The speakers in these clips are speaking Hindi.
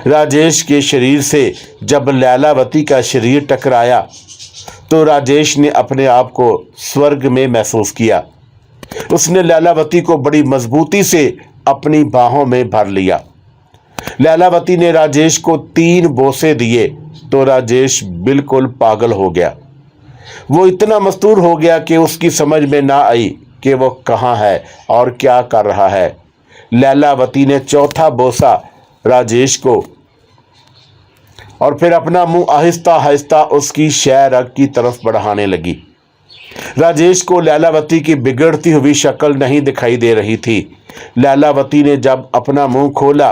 राजेश के शरीर से जब लैलावती का शरीर टकराया तो राजेश ने अपने आप को स्वर्ग में महसूस किया। उसने लैलावती को बड़ी मजबूती से अपनी बाहों में भर लिया। लैलावती ने राजेश को 3 बोसे दिए तो राजेश बिल्कुल पागल हो गया। वो इतना मस्तूर हो गया कि उसकी समझ में ना आई कि वो कहाँ है और क्या कर रहा है। लैलावती ने 4था बोसा राजेश को और फिर अपना मुंह आहिस्ता आहिस्ता उसकी शह रग की तरफ बढ़ाने लगी। राजेश को लैलावती की बिगड़ती हुई शक्ल नहीं दिखाई दे रही थी। लैलावती ने जब अपना मुंह खोला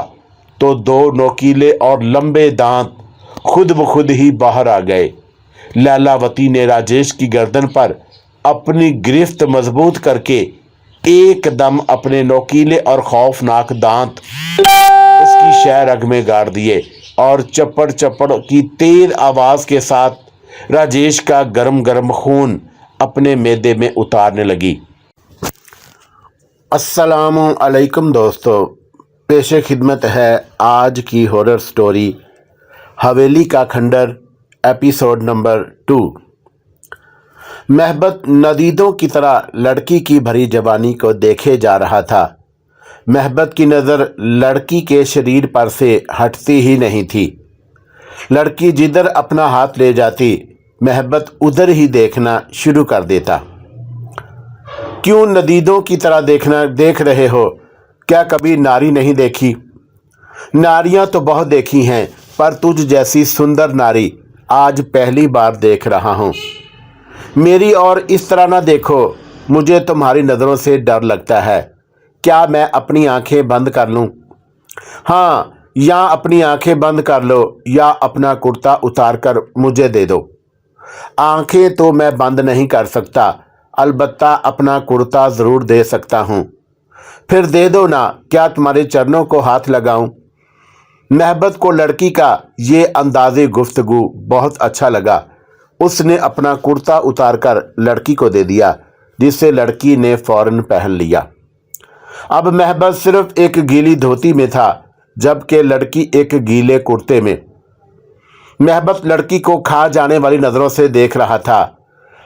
तो 2 नोकीले और लंबे दांत खुद ब खुद ही बाहर आ गए। लैलावती ने राजेश की गर्दन पर अपनी गिरफ्त मजबूत करके एकदम अपने नोकीले और खौफनाक दांत उसकी शह रग में गाड़ दिए और चप्पड़ चप्पड़ की तेज आवाज के साथ राजेश का गरम गरम खून अपने मैदे में उतारने लगी। अस्सलामु अलैकुम दोस्तों, पेशे खिदमत है आज की हॉरर स्टोरी हवेली का खंडर एपिसोड नंबर 2। महबत नदीदों की तरह लड़की की भरी जवानी को देखे जा रहा था। महबत की नज़र लड़की के शरीर पर से हटती ही नहीं थी। लड़की जिधर अपना हाथ ले जाती महबत उधर ही देखना शुरू कर देता। क्यों नदीदों की तरह देख रहे हो? क्या कभी नारी नहीं देखी? नारियां तो बहुत देखी हैं, पर तुझ जैसी सुंदर नारी आज पहली बार देख रहा हूं। मेरी और इस तरह ना देखो, मुझे तुम्हारी नज़रों से डर लगता है। क्या मैं अपनी आंखें बंद कर लूं? हाँ, या अपनी आंखें बंद कर लो या अपना कुर्ता उतार कर मुझे दे दो। आंखें तो मैं बंद नहीं कर सकता, अलबत्ता अपना कुर्ता ज़रूर दे सकता हूँ। फिर दे दो ना, क्या तुम्हारे चरणों को हाथ लगाऊं? महबत को लड़की का ये अंदाज़े गुफ्तगू बहुत अच्छा लगा। उसने अपना कुर्ता उतार कर लड़की को दे दिया, जिसे लड़की ने फौरन पहन लिया। अब महबत सिर्फ एक गीली धोती में था, जबकि लड़की एक गीले कुर्ते में। महबत लड़की को खा जाने वाली नज़रों से देख रहा था।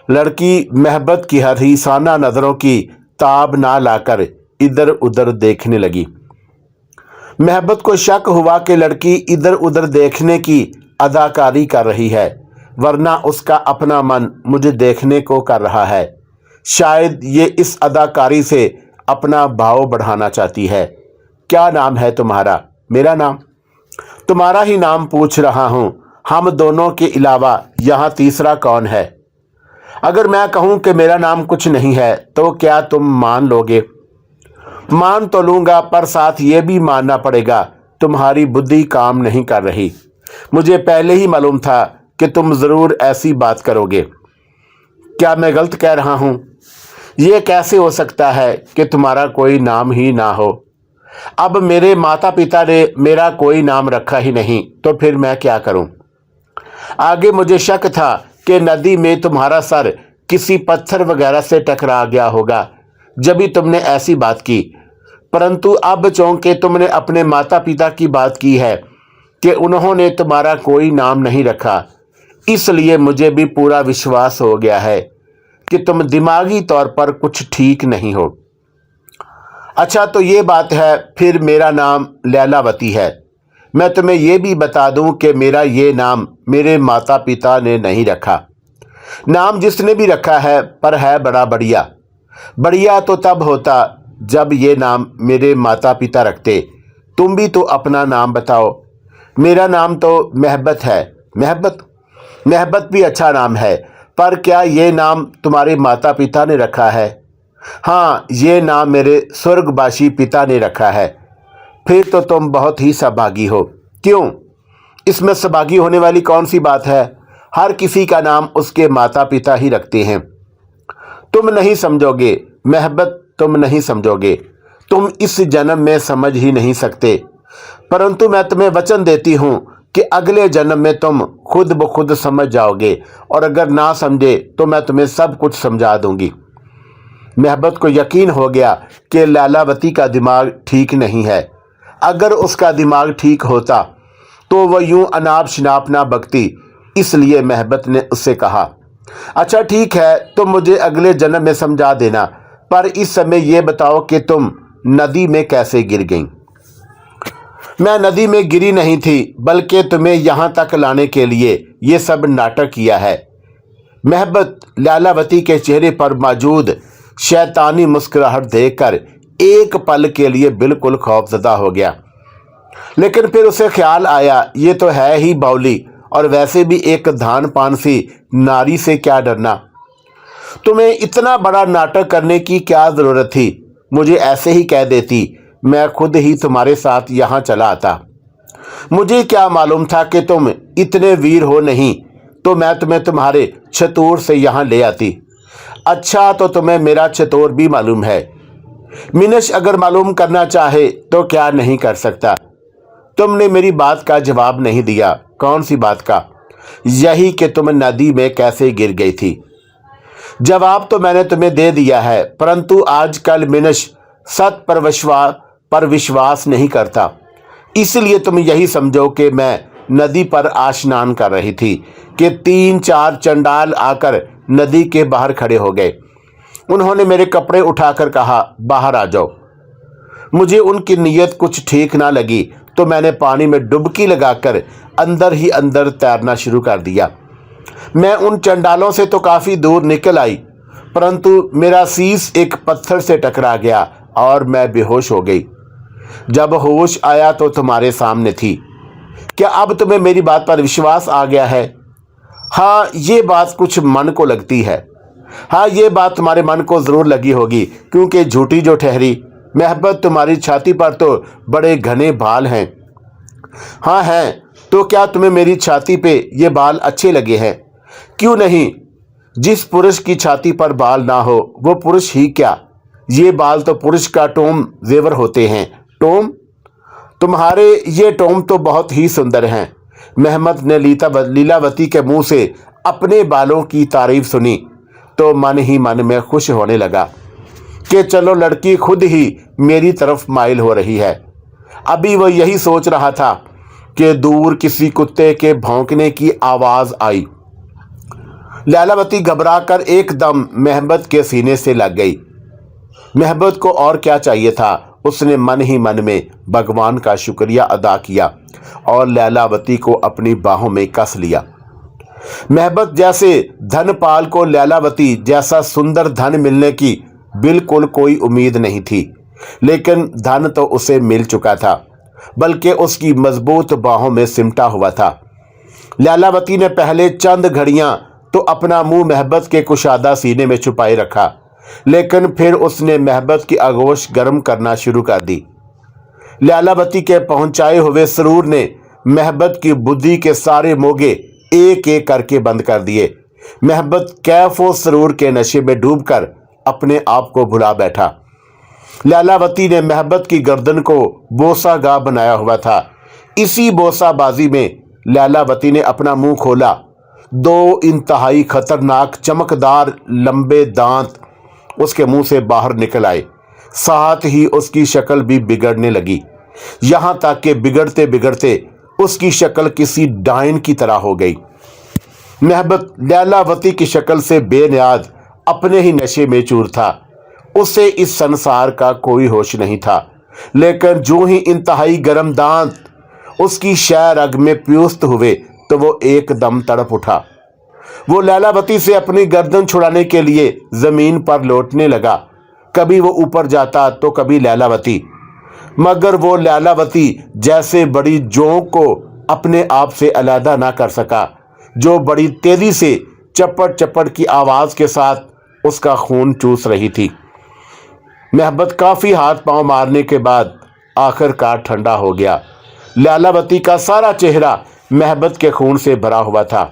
लड़की महबत की हसीसाना नज़रों की ताब ना लाकर इधर उधर देखने लगी। महबत को शक हुआ कि लड़की इधर उधर देखने की अदाकारी कर रही है, वरना उसका अपना मन मुझे देखने को कर रहा है। शायद ये इस अदाकारी से अपना भाव बढ़ाना चाहती है। क्या नाम है तुम्हारा? मेरा नाम? तुम्हारा ही नाम पूछ रहा हूँ। हम दोनों के अलावा यहाँ तीसरा कौन है? अगर मैं कहूँ कि मेरा नाम कुछ नहीं है तो क्या तुम मान लोगे? मान तो लूँगा, पर साथ ये भी मानना पड़ेगा तुम्हारी बुद्धि काम नहीं कर रही। मुझे पहले ही मालूम था कि तुम ज़रूर ऐसी बात करोगे। क्या मैं गलत कह रहा हूँ? ये कैसे हो सकता है कि तुम्हारा कोई नाम ही ना हो? अब मेरे माता पिता ने मेरा कोई नाम रखा ही नहीं, तो फिर मैं क्या करूं? आगे मुझे शक था कि नदी में तुम्हारा सर किसी पत्थर वगैरह से टकरा गया होगा, जब भी तुमने ऐसी बात की। परंतु अब चूंकि तुमने अपने माता पिता की बात की है कि उन्होंने तुम्हारा कोई नाम नहीं रखा, इसलिए मुझे भी पूरा विश्वास हो गया है कि तुम दिमागी तौर पर कुछ ठीक नहीं हो। अच्छा, तो ये बात है, फिर मेरा नाम लैलावती है। मैं तुम्हें यह भी बता दूं कि मेरा ये नाम मेरे माता पिता ने नहीं रखा। नाम जिसने भी रखा है, पर है बड़ा बढ़िया। बढ़िया तो तब होता जब ये नाम मेरे माता पिता रखते। तुम भी तो अपना नाम बताओ। मेरा नाम तो महबत है। महबत भी अच्छा नाम है, पर क्या ये नाम तुम्हारे माता पिता ने रखा है? हाँ, ये नाम मेरे स्वर्गवासी पिता ने रखा है। फिर तो तुम बहुत ही सौभागी हो। क्यों? इसमें सौभागी होने वाली कौन सी बात है? हर किसी का नाम उसके माता पिता ही रखते हैं। तुम नहीं समझोगे महबत, तुम नहीं समझोगे। तुम इस जन्म में समझ ही नहीं सकते, परंतु मैं तुम्हें वचन देती हूँ कि अगले जन्म में तुम खुद ब खुद समझ जाओगे, और अगर ना समझे तो मैं तुम्हें सब कुछ समझा दूंगी। महबत को यकीन हो गया कि लैलावती का दिमाग ठीक नहीं है। अगर उसका दिमाग ठीक होता तो वह यूं अनाप शनाप ना बकती। इसलिए महबत ने उससे कहा, अच्छा ठीक है, तुम मुझे अगले जन्म में समझा देना, पर इस समय यह बताओ कि तुम नदी में कैसे गिर गईं। मैं नदी में गिरी नहीं थी, बल्कि तुम्हें यहाँ तक लाने के लिए ये सब नाटक किया है। महबत लैलावती के चेहरे पर मौजूद शैतानी मुस्कुराहट देखकर एक पल के लिए बिल्कुल खौफजदा हो गया, लेकिन फिर उसे ख्याल आया, ये तो है ही बावली, और वैसे भी एक धान पान सी नारी से क्या डरना। तुम्हें इतना बड़ा नाटक करने की क्या ज़रूरत थी? मुझे ऐसे ही कह देती, मैं खुद ही तुम्हारे साथ यहाँ चला आता। मुझे क्या मालूम था कि तुम इतने वीर हो नहीं, तो मैं तुम्हें तुम्हारे छतौर से यहाँ ले आती। अच्छा, तो तुम्हें मेरा छतौर भी मालूम है। मिनश अगर मालूम करना चाहे तो क्या नहीं कर सकता। तुमने मेरी बात का जवाब नहीं दिया। कौन सी बात का? यही कि तुम नदी में कैसे गिर गई थी। जवाब तो मैंने तुम्हें दे दिया है, परंतु आजकल मिनश सत पर विश्वास नहीं करता। इसलिए तुम यही समझो कि मैं नदी पर आशनान कर रही थी कि 3-4 चंडाल आकर नदी के बाहर खड़े हो गए। उन्होंने मेरे कपड़े उठाकर कहा, बाहर आ जाओ। मुझे उनकी नीयत कुछ ठीक ना लगी, तो मैंने पानी में डुबकी लगाकर अंदर ही अंदर तैरना शुरू कर दिया। मैं उन चंडालों से तो काफ़ी दूर निकल आई, परंतु मेरा शीश एक पत्थर से टकरा गया और मैं बेहोश हो गई। जब होश आया तो तुम्हारे सामने थी। क्या अब तुम्हें मेरी बात पर विश्वास आ गया है? हाँ, ये बात कुछ मन को लगती है। हाँ, ये बात तुम्हारे मन को ज़रूर लगी होगी, क्योंकि झूठी जो ठहरी। महबत, तुम्हारी छाती पर तो बड़े घने बाल हैं। हाँ हैं, तो क्या तुम्हें मेरी छाती पे ये बाल अच्छे लगे हैं? क्यों नहीं? जिस पुरुष की छाती पर बाल ना हो वो पुरुष ही क्या, ये बाल तो पुरुष का टोम जेवर होते हैं। टोम? तुम्हारे ये टोम तो बहुत ही सुंदर हैं। महमद ने लीलावती के मुंह से अपने बालों की तारीफ सुनी तो मन ही मन में खुश होने लगा कि चलो, लड़की खुद ही मेरी तरफ माइल हो रही है। अभी वह यही सोच रहा था कि दूर किसी कुत्ते के भौंकने की आवाज़ आई। लैलावती घबराकर एकदम महबत के सीने से लग गई। महबत को और क्या चाहिए था? उसने मन ही मन में भगवान का शुक्रिया अदा किया और लैलावती को अपनी बाहों में कस लिया। महबत जैसे धनपाल को लैलावती जैसा सुंदर धन मिलने की बिल्कुल कोई उम्मीद नहीं थी, लेकिन धन तो उसे मिल चुका था, बल्कि उसकी मजबूत बाहों में सिमटा हुआ था। लैलावती ने पहले चंद घड़ियां तो अपना मुंह महबत के कुशादा सीने में छुपाए रखा, लेकिन फिर उसने महबत की आगोश गर्म करना शुरू कर दी। लैलावती के पहुंचाए हुए सरूर ने महबत की बुद्धि के सारे मोगे एक एक करके बंद कर दिए। महबत कैफ व सरूर के नशे में डूबकर अपने आप को भुला बैठा। लैलावती ने महबत की गर्दन को बोसागाह बनाया हुआ था। इसी बोसाबाजी में लैलावती ने अपना मुंह खोला। 2 इंतहाई खतरनाक चमकदार लंबे दांत उसके मुंह से बाहर निकल आए। साथ ही उसकी शक्ल भी बिगड़ने लगी, यहां तक कि बिगड़ते बिगड़ते उसकी शक्ल किसी डायन की तरह हो गई। महबत लैलावती की शक्ल से बेनियाद अपने ही नशे में चूर था। उसे इस संसार का कोई होश नहीं था, लेकिन जो ही इंतहाई गर्म दांत उसकी शह रग में प्यूस्त हुए तो वो एकदम तड़प उठा। वो लैलावती से अपनी गर्दन छुड़ाने के लिए जमीन पर लौटने लगा। कभी वो ऊपर जाता तो कभी लैलावती, मगर वो लैलावती जैसे बड़ी जोंक को अपने आप से अलहदा ना कर सका, जो बड़ी तेजी से चपड़ चपड़ की आवाज के साथ उसका खून चूस रही थी। महबत काफी हाथ पांव मारने के बाद आखिरकार ठंडा हो गया। लैलावती का सारा चेहरा महबत के खून से भरा हुआ था।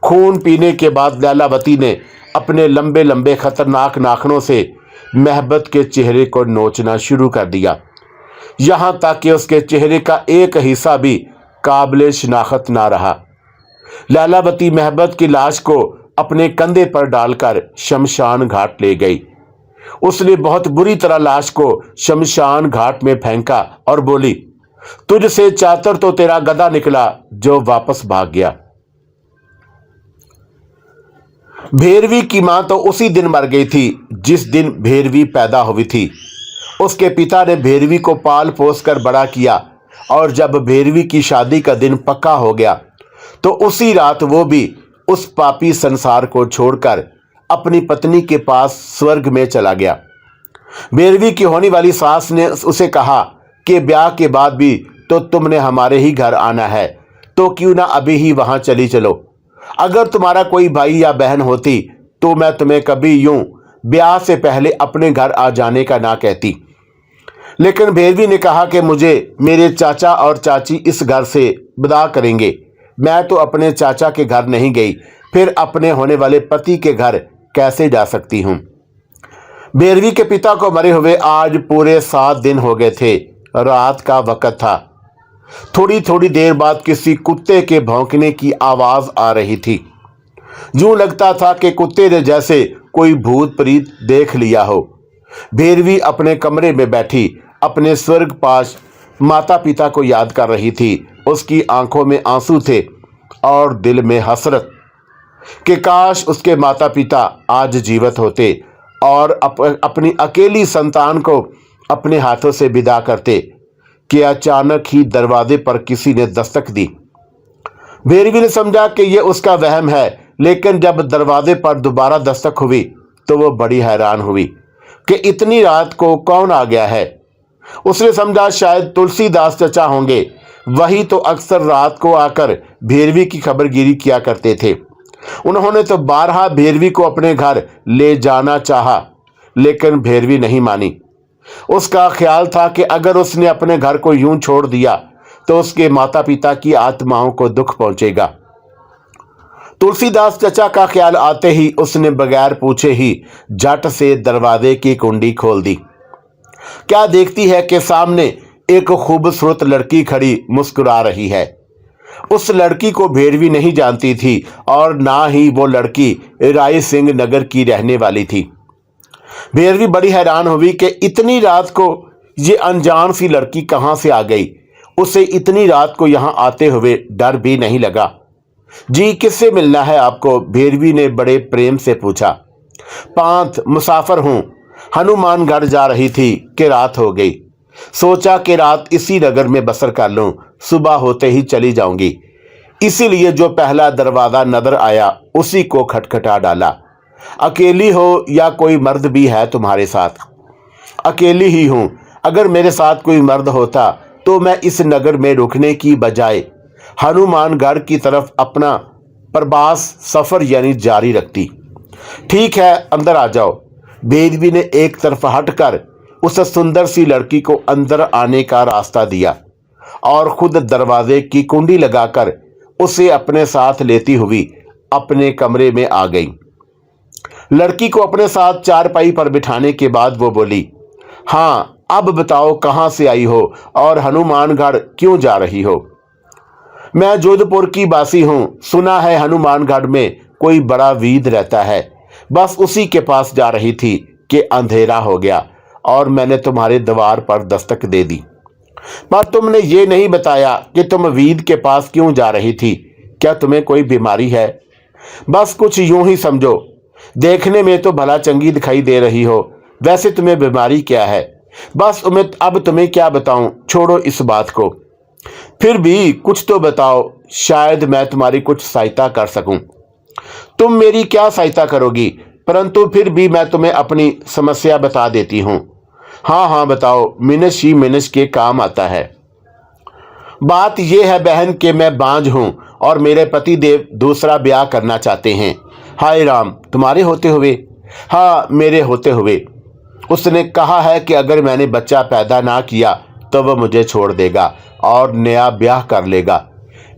खून पीने के बाद लैलावती ने अपने लंबे लंबे खतरनाक नाखनों से महबत के चेहरे को नोचना शुरू कर दिया, यहां तक कि उसके चेहरे का एक हिस्सा भी काबिल शिनाख्त ना रहा। लैलावती महबत की लाश को अपने कंधे पर डालकर शमशान घाट ले गई। उसने बहुत बुरी तरह लाश को शमशान घाट में फेंका और बोली, तुझसे चातर तो तेरा गधा निकला जो वापस भाग गया। भेरवी की मां तो उसी दिन मर गई थी जिस दिन भेरवी पैदा हुई थी। उसके पिता ने भेरवी को पाल पोस कर बड़ा किया और जब भेरवी की शादी का दिन पक्का हो गया तो उसी रात वो भी उस पापी संसार को छोड़कर अपनी पत्नी के पास स्वर्ग में चला गया। भेरवी की होने वाली सास ने उसे कहा कि ब्याह के बाद भी तो तुमने हमारे ही घर आना है, तो क्यों ना अभी ही वहां चली चलो। अगर तुम्हारा कोई भाई या बहन होती तो मैं तुम्हें कभी यूं ब्याह से पहले अपने घर आ जाने का ना कहती। लेकिन भेरवी ने कहा कि मुझे मेरे चाचा और चाची इस घर से विदा करेंगे। मैं तो अपने चाचा के घर नहीं गई, फिर अपने होने वाले पति के घर कैसे जा सकती हूँ। भेरवी के पिता को मरे हुए आज पूरे 7 दिन हो गए थे। रात का वक्त था। थोड़ी थोड़ी देर बाद किसी कुत्ते के भौंकने की आवाज आ रही थी। यूं लगता था कि कुत्ते ने जैसे कोई भूत प्रीत देख लिया हो। भेरवी अपने कमरे में बैठी अपने स्वर्गपाश माता पिता को याद कर रही थी। उसकी आंखों में आंसू थे और दिल में हसरत कि काश उसके माता पिता आज जीवित होते और अपनी अकेली संतान को अपने हाथों से विदा करते कि अचानक ही दरवाजे पर किसी ने दस्तक दी। भेरवी ने समझा कि यह उसका वहम है, लेकिन जब दरवाजे पर दोबारा दस्तक हुई तो वो बड़ी हैरान हुई कि इतनी रात को कौन आ गया है। उसने समझा शायद तुलसीदास चचा होंगे। वही तो अक्सर रात को आकर भेरवी की खबरगिरी किया करते थे। उन्होंने तो बारहा भेरवी को अपने घर ले जाना चाहा, लेकिन भेरवी नहीं मानी। उसका ख्याल था कि अगर उसने अपने घर को यूं छोड़ दिया तो उसके माता पिता की आत्माओं को दुख पहुंचेगा। तुलसीदास चचा का ख्याल आते ही उसने बगैर पूछे ही झट से दरवाजे की कुंडी खोल दी। क्या देखती है कि सामने एक खूबसूरत लड़की खड़ी मुस्कुरा रही है। उस लड़की को भेरवी नहीं जानती थी और ना ही वो लड़की राय सिंह नगर की रहने वाली थी। भेरवी बड़ी हैरान हुई कि इतनी रात को ये अनजान सी लड़की कहां से आ गई। उसे इतनी रात को यहां आते हुए डर भी नहीं लगा। जी किससे मिलना है आपको? भेरवी ने बड़े प्रेम से पूछा। पांत मुसाफिर हूं, हनुमानगढ़ जा रही थी कि रात हो गई। सोचा कि रात इसी नगर में बसर कर लूं, सुबह होते ही चली जाऊंगी। इसीलिए जो पहला दरवाजा नजर आया उसी को खटखटा डाला। अकेली हो या कोई मर्द भी है तुम्हारे साथ? अकेली ही हूं। अगर मेरे साथ कोई मर्द होता तो मैं इस नगर में रुकने की बजाय हनुमानगढ़ की तरफ अपना प्रवास सफर यानी जारी रखती। ठीक है, अंदर आ जाओ। भेरवी ने एक तरफ हटकर उस सुंदर सी लड़की को अंदर आने का रास्ता दिया और खुद दरवाजे की कुंडी लगाकर उसे अपने साथ लेती हुई अपने कमरे में आ गई। लड़की को अपने साथ चारपाई पर बिठाने के बाद वो बोली, हाँ अब बताओ कहां से आई हो और हनुमानगढ़ क्यों जा रही हो? मैं जोधपुर की बासी हूं। सुना है हनुमानगढ़ में कोई बड़ा वीर रहता है, बस उसी के पास जा रही थी कि अंधेरा हो गया और मैंने तुम्हारे द्वार पर दस्तक दे दी। पर तुमने ये नहीं बताया कि तुम वीर के पास क्यों जा रही थी। क्या तुम्हें कोई बीमारी है? बस कुछ यूं ही समझो। देखने में तो भला चंगी दिखाई दे रही हो, वैसे तुम्हें बीमारी क्या है? बस अब तुम्हें क्या बताऊं, छोड़ो इस बात को। फिर भी कुछ तो बताओ, शायद मैं तुम्हारी कुछ सहायता कर सकूं। तुम मेरी क्या सहायता करोगी? परंतु फिर भी मैं तुम्हें अपनी समस्या बता देती हूं। हाँ हाँ बताओ, मिनश ही मिनश के काम आता है। बात यह है बहन कि मैं बांझ हूं और मेरे पति देव दूसरा ब्याह करना चाहते हैं। हाय राम, तुम्हारे होते हुए? हाँ मेरे होते हुए। उसने कहा है कि अगर मैंने बच्चा पैदा ना किया तो वह मुझे छोड़ देगा और नया ब्याह कर लेगा।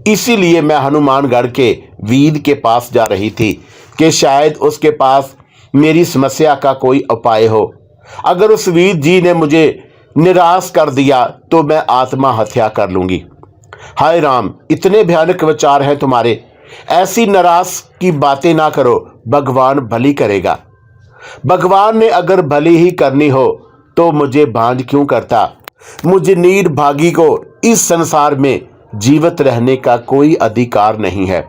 इसीलिए मैं हनुमानगढ़ के वीर के पास जा रही थी कि शायद उसके पास मेरी समस्या का कोई उपाय हो। अगर उस वीर जी ने मुझे निराश कर दिया तो मैं आत्महत्या कर लूंगी। हाय राम, इतने भयानक विचार हैं तुम्हारे। ऐसी निराश की बातें ना करो, भगवान भली करेगा। भगवान ने अगर भली ही करनी हो तो मुझे बांझ क्यों करता? मुझ नीडभागी को इस संसार में जीवित रहने का कोई अधिकार नहीं है।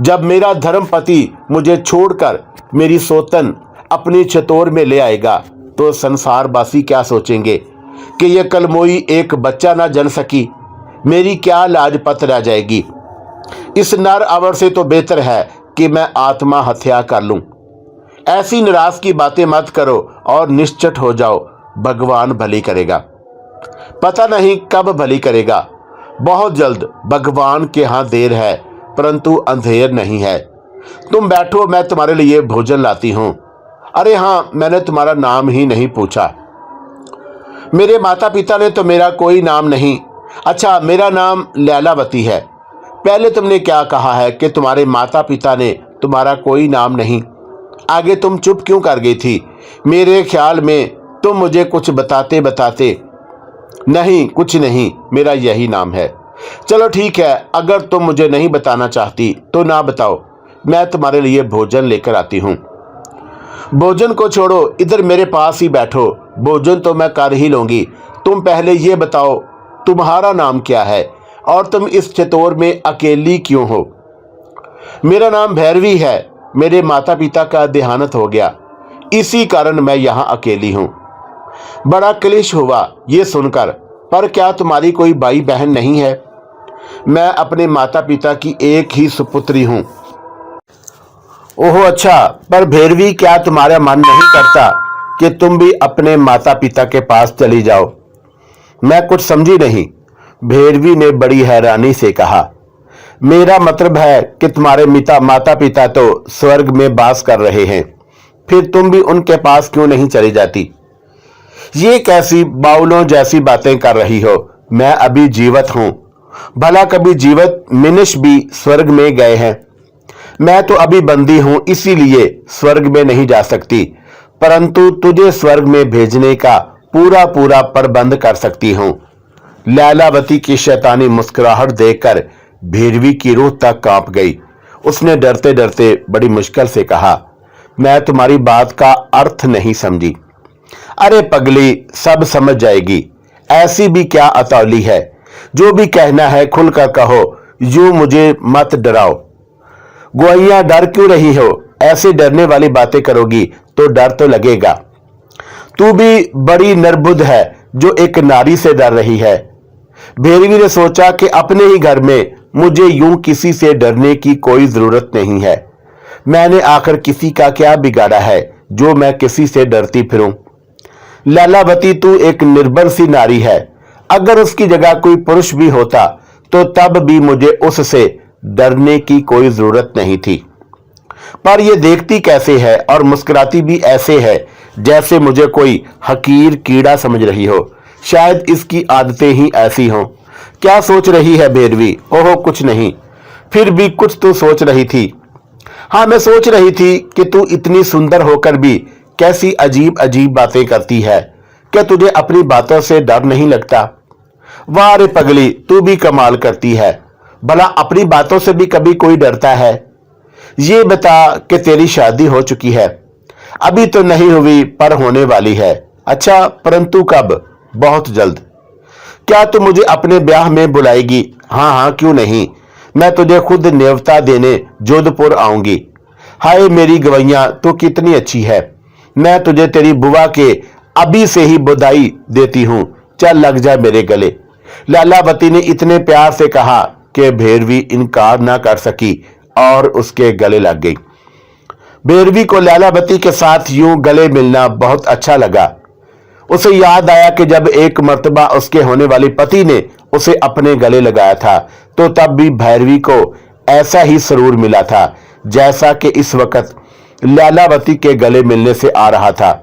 जब मेरा धर्मपति मुझे छोड़कर मेरी सौतन अपनी चतोर में ले आएगा तो संसारवासी क्या सोचेंगे कि यह कलमोई एक बच्चा ना जन सकी, मेरी क्या लाजपत रह जाएगी। इस नर अवर से तो बेहतर है कि मैं आत्मा हत्या कर लूं। ऐसी निराश की बातें मत करो और निश्चित हो जाओ, भगवान भली करेगा। पता नहीं कब भली करेगा, बहुत जल्द। भगवान के यहाँ देर है परंतु अंधेर नहीं है। तुम बैठो, मैं तुम्हारे लिए भोजन लाती हूँ। अरे हाँ, मैंने तुम्हारा नाम ही नहीं पूछा। मेरे माता पिता ने तो मेरा कोई नाम नहीं। अच्छा, मेरा नाम लैलावती है। पहले तुमने क्या कहा है कि तुम्हारे माता पिता ने तुम्हारा कोई नाम नहीं? आगे तुम चुप क्यों कर गई थी? मेरे ख्याल में तुम मुझे कुछ बताते बताते। नहीं, कुछ नहीं, मेरा यही नाम है। चलो ठीक है, अगर तुम मुझे नहीं बताना चाहती तो ना बताओ, मैं तुम्हारे लिए भोजन लेकर आती हूँ। भोजन को छोड़ो, इधर मेरे पास ही बैठो। भोजन तो मैं कर ही लूँगी। तुम पहले ये बताओ तुम्हारा नाम क्या है और तुम इस चतोर में अकेली क्यों हो? मेरा नाम भैरवी है। मेरे माता पिता का देहांत हो गया, इसी कारण मैं यहाँ अकेली हूँ। बड़ा क्लेश हुआ ये सुनकर, पर क्या तुम्हारी कोई भाई बहन नहीं है? मैं अपने माता पिता की एक ही सुपुत्री हूँ। ओहो अच्छा, पर भैरवी क्या तुम्हारा मन नहीं करता कि तुम भी अपने माता पिता के पास चली जाओ? मैं कुछ समझी नहीं। भैरवी ने बड़ी हैरानी से कहा, मेरा मतलब है कि तुम्हारे माता पिता तो स्वर्ग में वास कर रहे हैं, फिर तुम भी उनके पास क्यों नहीं चली जाती? ये कैसी बाउलों जैसी बातें कर रही हो? मैं अभी जीवित हूं। भला कभी जीवित मनुष्य भी स्वर्ग में गए हैं? मैं तो अभी बंदी हूं, इसीलिए स्वर्ग में नहीं जा सकती, परंतु तुझे स्वर्ग में भेजने का पूरा पूरा प्रबंध कर सकती हूं। लैलावती की शैतानी मुस्कुराहट देखकर भैरवी की रूह तक कांप गई। उसने डरते डरते बड़ी मुश्किल से कहा, मैं तुम्हारी बात का अर्थ नहीं समझी। अरे पगली, सब समझ जाएगी। ऐसी भी क्या अतौली है? जो भी कहना है खुलकर कहो, यूं मुझे मत डराओ। गोइयां, डर क्यों रही हो? ऐसे डरने वाली बातें करोगी तो डर तो लगेगा। तू भी बड़ी निर्बुद्ध है जो एक नारी से डर रही है। भैरवी ने सोचा कि अपने ही घर में मुझे यूं किसी से डरने की कोई जरूरत नहीं है। मैंने आखिर किसी का क्या बिगाड़ा है जो मैं किसी से डरती फिरूं? लैलावती, तू एक निर्बल सी नारी है। अगर उसकी जगह कोई पुरुष भी होता तो तब भी मुझे उससे डरने की कोई जरूरत नहीं थी। पर यह देखती कैसे है और मुस्कुराती भी ऐसे है जैसे मुझे कोई हकीर कीड़ा समझ रही हो। शायद इसकी आदतें ही ऐसी हों। क्या सोच रही है भैरवी? ओहो कुछ नहीं। फिर भी कुछ तो सोच रही थी। हाँ, मैं सोच रही थी कि तू इतनी सुंदर होकर भी कैसी अजीब अजीब बातें करती है। क्या तुझे अपनी बातों से डर नहीं लगता? वाह रे पगली, तू भी कमाल करती है। भला अपनी बातों से भी कभी कोई डरता है? ये बता कि तेरी शादी हो चुकी है? अभी तो नहीं हुई, पर होने वाली है। अच्छा, परंतु कब? बहुत जल्द। क्या तू मुझे अपने ब्याह में बुलाएगी? हाँ हाँ, क्यों नहीं। मैं तुझे खुद न्योता देने जोधपुर आऊंगी। हाय मेरी गवैया, तू कितनी अच्छी है। मैं तुझे तेरी बुआ के अभी से ही बधाई देती हूँ। चल लग जा मेरे गले। लैलावती ने इतने प्यार से कहा कि भैरवी इनकार ना कर सकी और उसके गले लग गई। भैरवी को लैलावती के साथ यूं गले मिलना बहुत अच्छा लगा। उसे याद आया कि जब एक मर्तबा उसके होने वाले पति ने उसे अपने गले लगाया था तो तब भी भैरवी को ऐसा ही सुरूर मिला था जैसा कि इस वक्त लैलावती के गले मिलने से आ रहा था।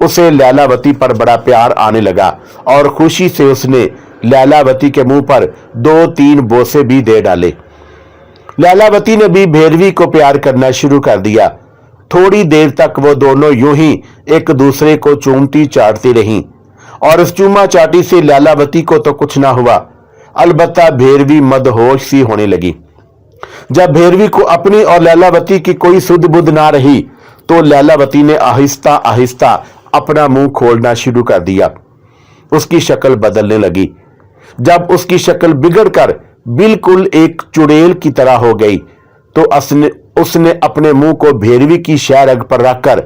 उसे लैलावती पर बड़ा प्यार आने लगा और खुशी से उसने लैलावती के मुंह पर 2-3 बोसे भी दे डाले। लैलावती ने भी भैरवी को प्यार करना शुरू कर दिया। थोड़ी देर तक वो दोनों यूं ही एक दूसरे को चूमती चाटती रहीं और इस चूमा चाटी से लैलावती को तो कुछ ना हुआ, अलबत्ता भैरवी मदहोश सी होने लगी। जब भैरवी को अपनी और लैलावती की कोई सुध बुध ना रही तो लैलावती ने आहिस्ता आहिस्ता अपना मुंह खोलना शुरू कर दिया। उसकी शक्ल बदलने लगी। जब उसकी शक्ल बिगड़कर बिल्कुल एक चुड़ैल की तरह हो गई तो उसने अपने मुंह को भेरवी की शहरग पर रखकर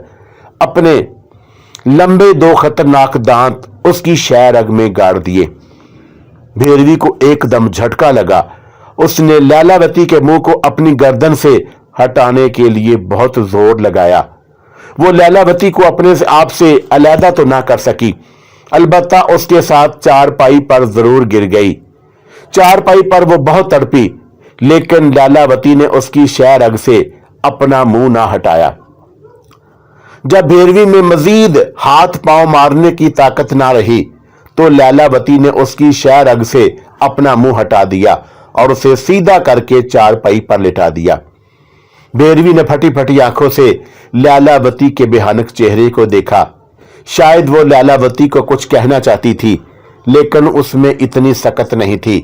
अपने लंबे 2 खतरनाक दांत उसकी शहरग में गाड़ दिए। भेरवी को एकदम झटका लगा। उसने लैलावती के मुंह को अपनी गर्दन से हटाने के लिए बहुत जोर लगाया। वो लैलावती को अपने आप से अलहदा तो ना कर सकी, अलबत्ता उसके साथ चारपाई पर जरूर गिर गई। चारपाई पर वो बहुत तड़पी, लेकिन लैलावती ने उसकी शहरग से अपना मुंह ना हटाया। जब भेरवी में मजीद हाथ पांव मारने की ताकत ना रही तो लैलावती ने उसकी शहरग से अपना मुंह हटा दिया और उसे सीधा करके चारपाई पर लिटा दिया। भेरवी ने फटी फटी आंखों से लैलावती के भयानक चेहरे को देखा। शायद वो लैलावती को कुछ कहना चाहती थी, लेकिन उसमें इतनी सकत नहीं थी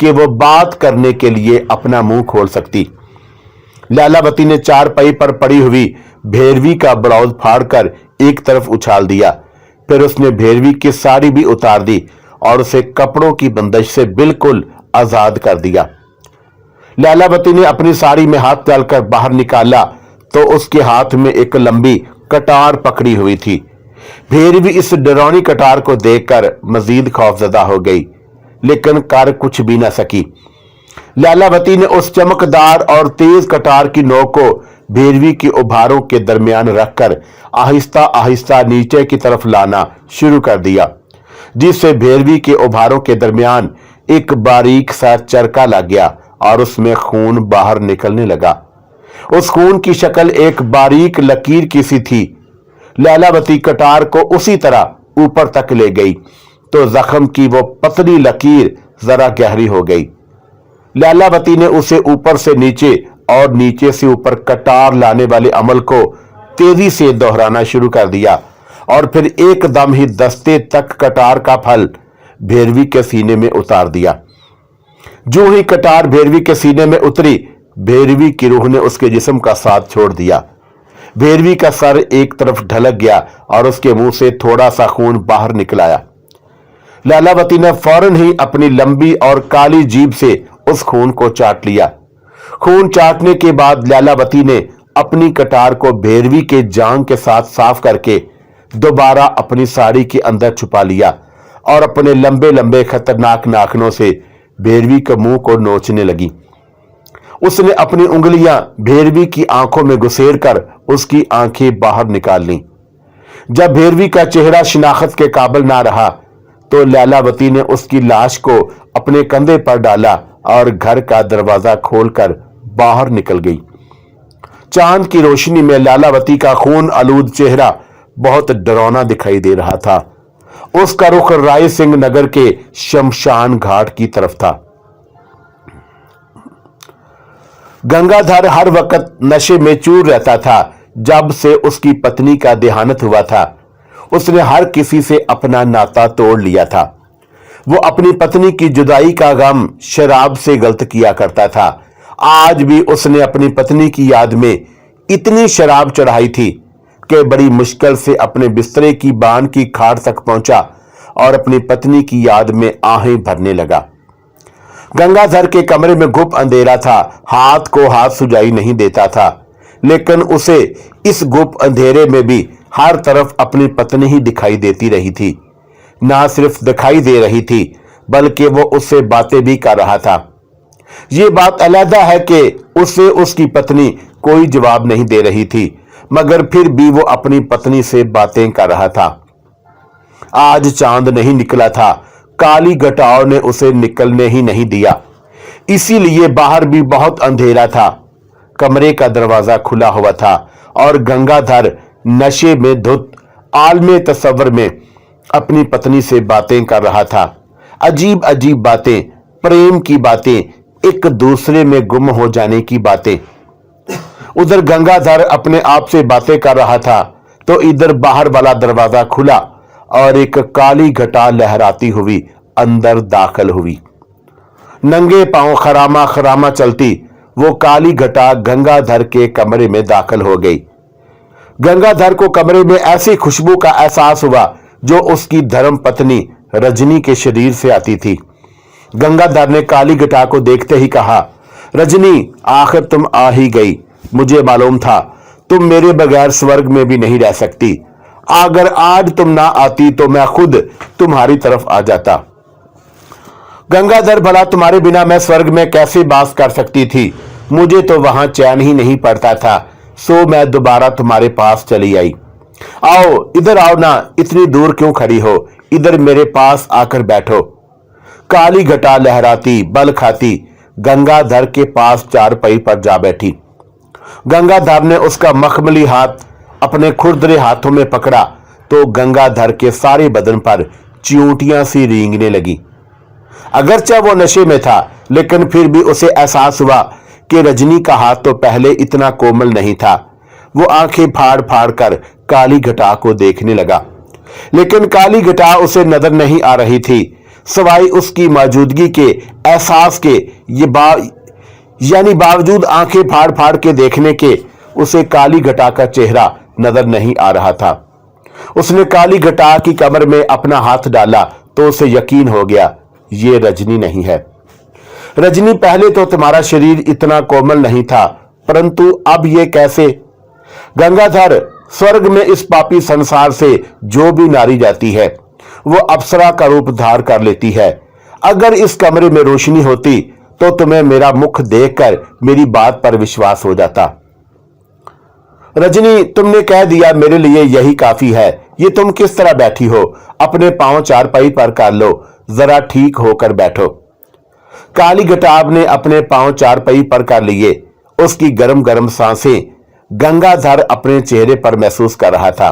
कि वो बात करने के लिए अपना मुंह खोल सकती। लैलावती ने चारपाई पर पड़ी हुई भेरवी का ब्लाउज फाड़कर एक तरफ उछाल दिया। फिर उसने भेरवी की साड़ी भी उतार दी और उसे कपड़ों की बंदिश से बिल्कुल आजाद कर दिया। लैलावती ने अपनी साड़ी में हाथ डालकर बाहर निकाला तो उसके हाथ में एक लंबी कटार पकड़ी हुई थी। भेरवी इस डरावनी कटार को देखकर मजीद खौफजदा हो गई, लेकिन कर कुछ भी न सकी। लैलावती ने उस चमकदार और तेज कटार की नोक को भेरवी के उभारों के दरमियान रखकर आहिस्ता आहिस्ता नीचे की तरफ लाना शुरू कर दिया, जिससे भेरवी के उभारों के दरमियान एक बारीक सा चरका लग गया और उसमें खून बाहर निकलने लगा। उस खून की शक्ल एक बारीक लकीर की सी थी। लैलावती कटार को उसी तरह ऊपर तक ले गई तो जख्म की वो पतली लकीर जरा गहरी हो गई। लैलावती ने उसे ऊपर से नीचे और नीचे से ऊपर कटार लाने वाले अमल को तेजी से दोहराना शुरू कर दिया और फिर एकदम ही दस्ते तक कटार का फल भेरवी के सीने में उतार दिया। जो ही कटार भेरवी के सीने में उतरी, भेरवी की रूह ने उसके जिस्म का साथ छोड़ दिया। भेरवी का सर एक तरफ ढलक गया और उसके मुंह से थोड़ा सा खून बाहर निकल आया। लैलावती ने फौरन ही अपनी लंबी और काली जीभ से उस खून को चाट लिया। खून चाटने के बाद लैलावती ने अपनी कटार को भेरवी के जांग के साथ साफ करके दोबारा अपनी साड़ी के अंदर छुपा लिया और अपने लंबे लंबे खतरनाक नाखूनों से भेरवी के मुंह को नोचने लगी। उसने अपनी उंगलियां भेरवी की आंखों में घुसेर कर उसकी आंखें बाहर निकाल लीं। जब भेरवी का चेहरा शिनाख्त के काबिल ना रहा तो लैलावती ने उसकी लाश को अपने कंधे पर डाला और घर का दरवाजा खोलकर बाहर निकल गई। चांद की रोशनी में लैलावती का खून आलूद चेहरा बहुत डरावना दिखाई दे रहा था। उसका रुख राय सिंह नगर के शमशान घाट की तरफ था। गंगाधर हर वक्त नशे में चूर रहता था। जब से उसकी पत्नी का देहांत हुआ था, उसने हर किसी से अपना नाता तोड़ लिया था। वो अपनी पत्नी की जुदाई का गम शराब से गलत किया करता था। आज भी उसने अपनी पत्नी की याद में इतनी शराब चढ़ाई थी कि बड़ी मुश्किल से अपने बिस्तरे की बान की खाट तक पहुंचा और अपनी पत्नी की याद में आहें भरने लगा। गंगाधर के कमरे में गुप अंधेरा था। हाथ को हाथ सुझाई नहीं देता था, लेकिन उसे इस गुप अंधेरे में भी हर तरफ अपनी पत्नी ही दिखाई देती रही थी। ना सिर्फ दिखाई दे रही थी, बल्कि वो उससे बातें भी कर रहा था। ये बात अलहदा है कि उसे उसकी पत्नी कोई जवाब नहीं दे रही थी, मगर फिर भी वो अपनी पत्नी से बातें कर रहा था। आज चांद नहीं निकला था। काली घटाओं ने उसे निकलने ही नहीं दिया, इसीलिए बाहर भी बहुत अंधेरा था। कमरे का दरवाजा खुला हुआ था और गंगाधर नशे में धुत आलमे तसव्वुर में अपनी पत्नी से बातें कर रहा था। अजीब अजीब बातें, प्रेम की बातें, एक दूसरे में गुम हो जाने की बातें। उधर गंगाधर अपने आप से बातें कर रहा था तो इधर बाहर वाला दरवाजा खुला और एक काली घटा लहराती हुई अंदर दाखिल हुई। नंगे पांव खरामा खरामा चलती वो काली घटा गंगाधर के कमरे में दाखिल हो गई। गंगाधर को कमरे में ऐसी खुशबू का एहसास हुआ जो उसकी धर्म पत्नी रजनी के शरीर से आती थी। गंगाधर ने काली घटा को देखते ही कहा, रजनी, आखिर तुम आ ही गई। मुझे मालूम था तुम मेरे बगैर स्वर्ग में भी नहीं रह सकती। अगर आज तुम ना आती तो मैं खुद तुम्हारी तरफ आ जाता। गंगाधर, भला तुम्हारे बिना मैं स्वर्ग में कैसे वास कर सकती थी? मुझे तो वहां चैन ही नहीं पड़ता था, सो मैं दोबारा तुम्हारे पास चली आई। आओ, इधर आओ ना, इतनी दूर क्यों खड़ी हो? इधर मेरे पास आकर बैठो। काली घटा लहराती बल खाती गंगाधर के पास चारपाई पर जा बैठी। गंगाधर ने उसका मखमली हाथ अपने खुरदरे हाथों में पकड़ा तो गंगाधर के सारे बदन पर चियूटियां सी रेंगने लगी। अगरचे वो नशे में था, लेकिन फिर भी उसे एहसास हुआ कि रजनी का हाथ तो पहले इतना कोमल नहीं था। वो आंखें फाड़ फाड़ कर काली घटा को देखने लगा, लेकिन काली घटा उसे नजर नहीं आ रही थी, सवाई उसकी मौजूदगी के एहसास के। यानी बावजूद आंखें फाड़ फाड़ के देखने के उसे काली घटा का चेहरा नजर नहीं आ रहा था। उसने काली घटा की कमर में अपना हाथ डाला तो उसे यकीन हो गया, ये रजनी नहीं है। रजनी, पहले तो तुम्हारा शरीर इतना कोमल नहीं था, परंतु अब ये कैसे? गंगाधर, स्वर्ग में इस पापी संसार से जो भी नारी जाती है वो अप्सरा का रूप धार कर लेती है। अगर इस कमरे में रोशनी होती तो तुम्हें मेरा मुख देखकर मेरी बात पर विश्वास हो जाता। रजनी, तुमने कह दिया, मेरे लिए यही काफी है। ये तुम किस तरह बैठी हो? अपने पांव चारपाई पर कर लो, जरा ठीक होकर बैठो। काली घटाब ने अपने पांव चारपाई पर कर लिए। उसकी गरम गरम सांसें गंगाधर अपने चेहरे पर महसूस कर रहा था।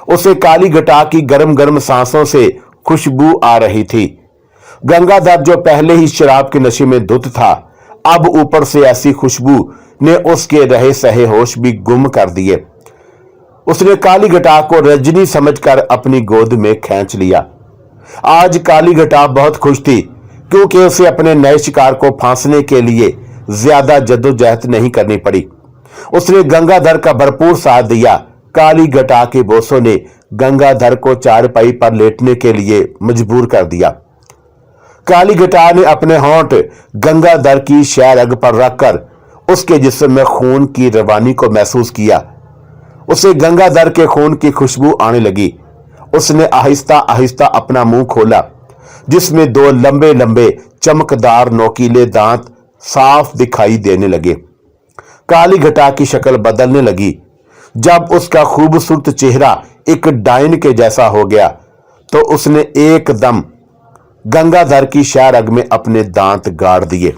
उसे काली घटा की गरम गरम सांसों से खुशबू आ रही थी। गंगाधर, जो पहले ही शराब के नशे में धुत था, अब ऊपर से ऐसी खुशबू ने उसके रहे सहे होश भी गुम कर दिए। उसने काली घटा को रजनी समझकर अपनी गोद में खींच लिया। आज काली घटा बहुत खुश थी, क्योंकि उसे अपने नए शिकार को फांसने के लिए ज्यादा जद्दोजहद नहीं करनी पड़ी। उसने गंगाधर का भरपूर साथ दिया। काली घटा के बोसों ने गंगाधर को चारपाई पर लेटने के लिए मजबूर कर दिया। काली घटा ने अपने होंठ गंगाधर की शहरग पर रखकर उसके जिस्म में खून की रवानी को महसूस किया। उसे गंगाधर के खून की खुशबू आने लगी। उसने आहिस्ता आहिस्ता अपना मुंह खोला, जिसमें दो लंबे लंबे चमकदार नोकीले दांत साफ दिखाई देने लगे। काली घटा की शक्ल बदलने लगी। जब उसका खूबसूरत चेहरा एक डायन के जैसा हो गया तो उसने एकदम गंगाधर की शहरग में अपने दांत गाड़ दिए।